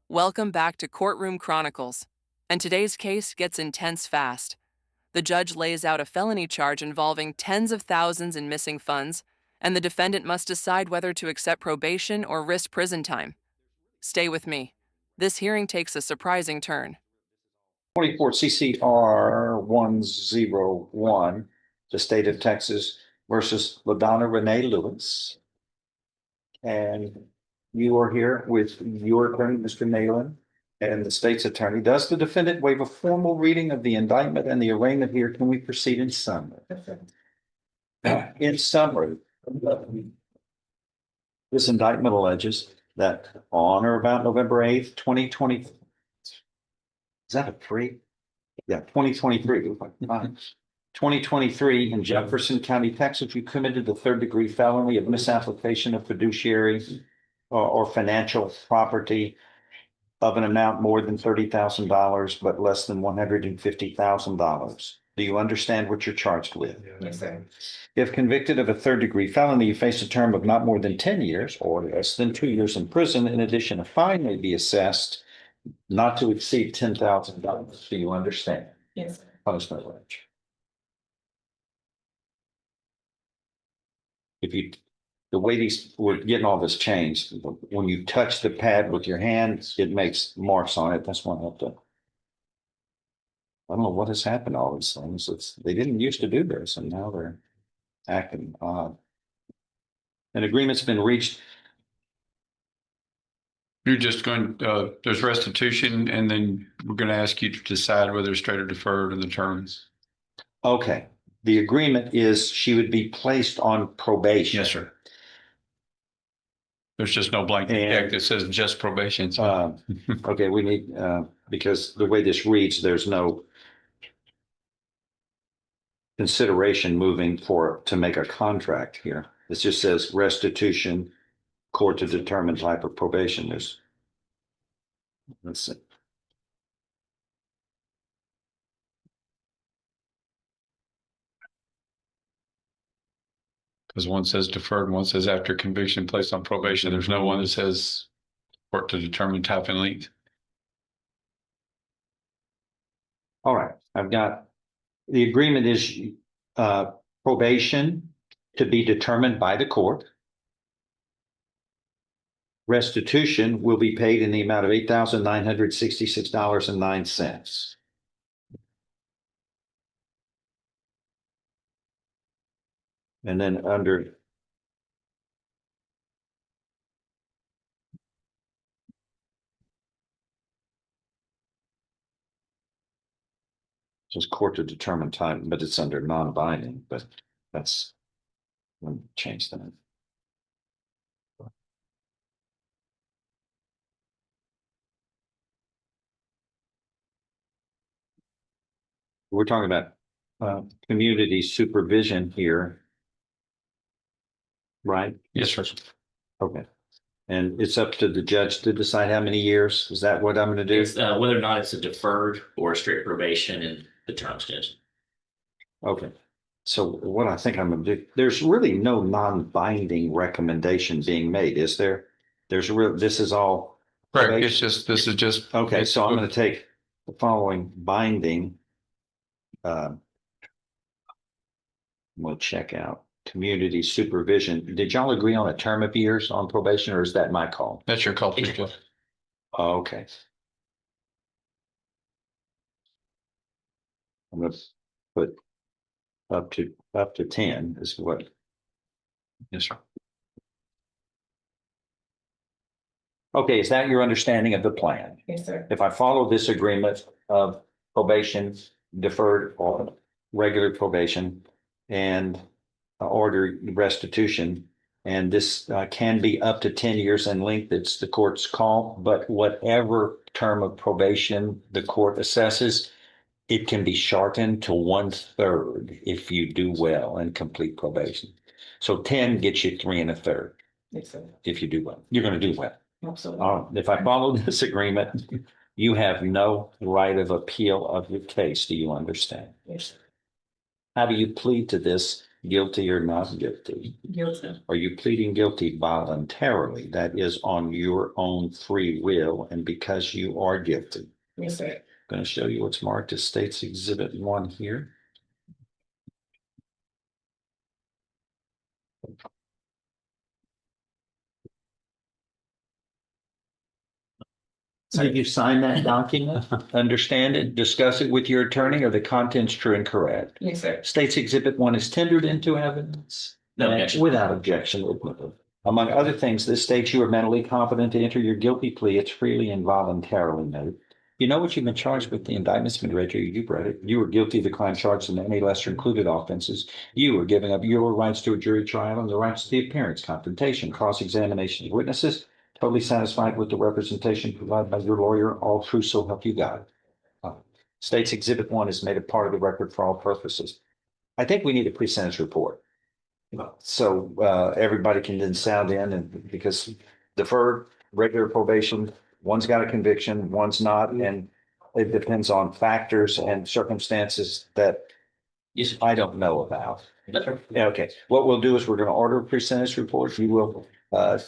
Welcome back to Courtroom Chronicles. And today's case gets intense fast. The judge lays out a felony charge involving tens of thousands in missing funds, and the defendant must decide whether to accept probation or risk prison time. Stay with me. This hearing takes a surprising turn. 24 CCR 101, the state of Texas versus LaDonna Renee Lewis. And you are here with your attorney, Mr. Nayland, and the state's attorney. Does the defendant waive a formal reading of the indictment and the arraignment here? Can we proceed in summary? In summary, this indictment alleges that on or about November 8th, 2020, is that a three? Yeah, 2023. 2023 in Jefferson County, Texas, you committed the third-degree felony of misapplication of fiduciary or financial property of an amount more than $30,000, but less than $150,000. Do you understand what you're charged with? Yes, sir. If convicted of a third-degree felony, you face a term of not more than 10 years or less than 2 years in prison. In addition, a fine may be assessed not to exceed $10,000. Do you understand? Yes, sir. Punishment range. The way we're getting all this changed, when you touch the pad with your hand, it makes marks on it. That's one of the. I don't know what has happened to all these things. They didn't used to do this, and now they're acting odd. An agreement's been reached. You're just going, there's restitution, and then we're going to ask you to decide whether it's straight or deferred in the terms. Okay. The agreement is she would be placed on probation. Yes, sir. There's just no blank check that says just probation. So. Okay, we need, because the way this reads, there's no consideration moving to make a contract here. It just says restitution, court to determine type of probation. Let's see. Because one says deferred, one says after conviction placed on probation. There's no one that says court to determine type and length. All right, I've got, the agreement is probation to be determined by the court. Restitution will be paid in the amount of $8,966.09. And then under just court to determine time, but it's under non-binding, but that's let me change that. We're talking about community supervision here. Right? Yes, sir. Okay. And it's up to the judge to decide how many years. Is that what I'm going to do? It's whether or not it's a deferred or a straight probation and the term extension. Okay. So what I think I'm going to do, there's really no non-binding recommendation being made, is there? This is all. Correct. It's just, this is just. Okay. So I'm going to take the following binding. We'll check out community supervision. Did y'all agree on a term of years on probation, or is that my call? That's your call. Oh, okay. I'm going to put up to 10 is what. Yes, sir. Okay, is that your understanding of the plan? Yes, sir. If I follow this agreement of probation, deferred or regular probation, and order restitution, and this can be up to 10 years in length, it's the court's call, but whatever term of probation the court assesses, it can be shortened to 1/3 if you do well and complete probation. So 10 gets you 3 1/3. Yes, sir. If you do well, you're going to do well. Absolutely. If I follow this agreement, you have no right of appeal of your case. Do you understand? Yes, sir. How do you plead to this guilty or not guilty? Guilty. Are you pleading guilty voluntarily? That is on your own free will and because you are guilty. Yes, sir. Going to show you what's marked as State's Exhibit 1 here. Did you sign that document? Understand it, discuss it with your attorney? Are the contents true and correct? Yes, sir. State's Exhibit 1 is tendered into evidence. No objection. Without objection. Among other things, this states you are mentally competent to enter your guilty plea. It's freely and voluntarily made. You know what you've been charged with? The indictment's been read to you. You've read it. You were guilty of the crime charged in any lesser included offenses. You were giving up your rights to a jury trial and the rights to the appearance, confrontation, cross-examination of witnesses. Totally satisfied with the representation provided by your lawyer. All true, so help you God. State's Exhibit 1 is made a part of the record for all purposes. I think we need a pre-sentence report. So everybody can then sound in, and because deferred, regular probation, one's got a conviction, one's not, and it depends on factors and circumstances that Yes, sir. I don't know about. That's right. Yeah, okay, what we'll do is we're going to order a pre-sentence report. You will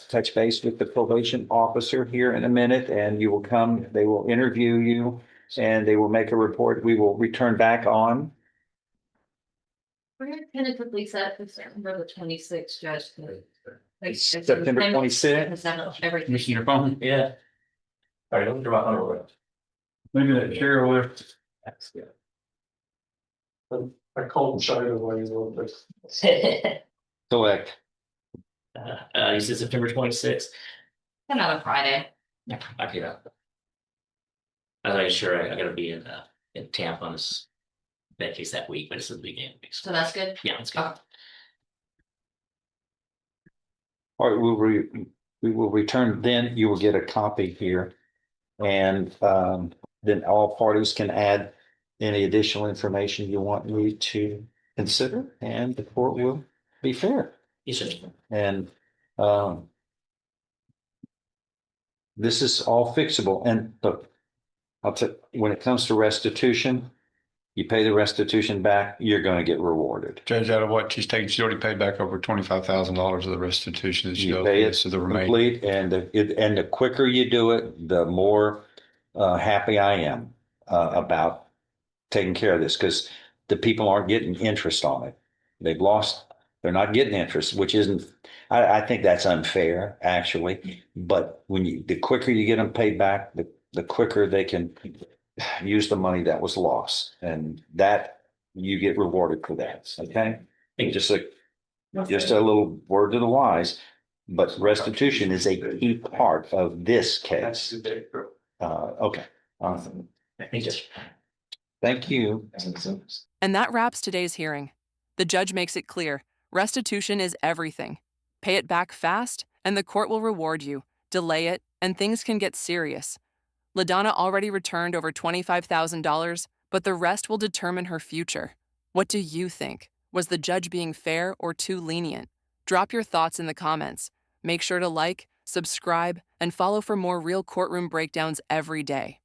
touch base with the probation officer here in a minute, and you will come, they will interview you, and they will make a report. We will return back on. We're gonna tentatively set for September the 26th, Judge. Like, September 26th. Is that everything? Missing your phone? Yeah. All right, don't drop on Maybe that chair over there. That's good. I called China away a little bit. Correct. You said September 26th. Another Friday. Yeah, I can. I'm not sure. I gotta be in Tampa on this that case that week, but it's the weekend. So that's good. Yeah, it's good. Okay. All right, we will return, then you will get a copy here. And then all parties can add any additional information you want me to consider, and the court will be fair. Yes, sir. And this is all fixable. And look, I'll tell, when it comes to restitution, you pay the restitution back, you're going to get rewarded. Judge, out of what she's taken, she's already paid back over $25,000 of the restitution that she You owed. pay it So the remaining. complete, and the quicker you do it, the more happy I am about taking care of this, because the people aren't getting interest on it. They've lost, they're not getting interest, which isn't, I think that's unfair, actually. But the quicker you get them paid back, the quicker they can use the money that was lost, and that you get rewarded for that. Okay, just a little word to the wise, but restitution is a key part of this case. Okay, awesome. Thank you. Thank you. And that wraps today's hearing. The judge makes it clear restitution is everything. Pay it back fast, and the court will reward you. Delay it, and things can get serious. LaDonna already returned over $25,000, but the rest will determine her future. What do you think? Was the judge being fair or too lenient? Drop your thoughts in the comments. Make sure to like, subscribe, and follow for more real courtroom breakdowns every day.